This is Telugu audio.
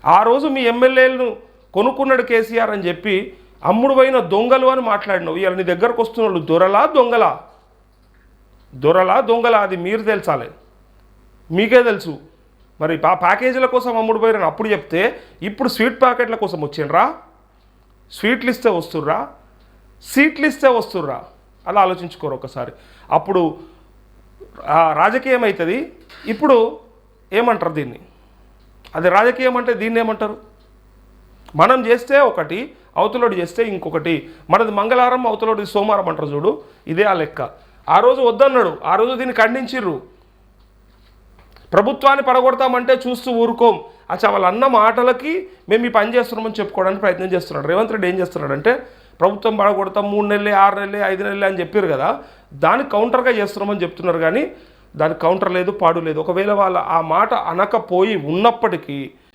ఆ రోజు మీ ఎమ్మెల్యేలను కొనుక్కున్నాడు కేసీఆర్ అని చెప్పి అమ్ముడు పోయిన దొంగలు అని మాట్లాడినావు. ఇవాళ నీ దగ్గరకు వస్తున్న వాళ్ళు దొరలా దొంగలా అది మీరు తెలుసాలి, మీకే తెలుసు. మరి ప్యాకేజీల కోసం అమ్ముడు పోయిరని అప్పుడు చెప్తే ఇప్పుడు స్వీట్ ప్యాకెట్ల కోసం వచ్చిండ్రా? స్వీట్లు ఇస్తే వస్తుర్రా, సీట్లు ఇస్తే వస్తుర్రా? అలా ఆలోచించుకోరు ఒకసారి. అప్పుడు రాజకీయం అవుతుంది. ఇప్పుడు ఏమంటారు దీన్ని? అది రాజకీయం అంటే దీన్ని ఏమంటారు? మనం చేస్తే ఒకటి, అవతలోడు చేస్తే ఇంకొకటి. మనది మంగళవారం, అవతలోడిది సోమవారం అంటారు చూడు, ఇదే ఆ లెక్క. ఆ రోజు వద్దన్నాడు, ఆ రోజు దీన్ని ఖండించిర్రు. ప్రభుత్వాన్ని పడగొడతామంటే చూస్తూ ఊరుకోం. అచ్చా వాళ్ళ అన్న మాటలకి మేము ఈ పని చేస్తున్నామని చెప్పుకోవడానికి ప్రయత్నం చేస్తున్నాడు. రేవంత్ రెడ్డి ఏం చేస్తున్నాడంటే ప్రభుత్వం పడగొడతాం 3 నెలలే 6 నెలలే 5 నెలలే అని చెప్పారు కదా, దానికి కౌంటర్గా చేస్తున్నామని చెప్తున్నారు. కానీ దానికి కౌంటర్ లేదు, పాడు లేదు. ఒకవేళ వాళ్ళ ఆ మాట అనకపోయి ఉన్నప్పటికీ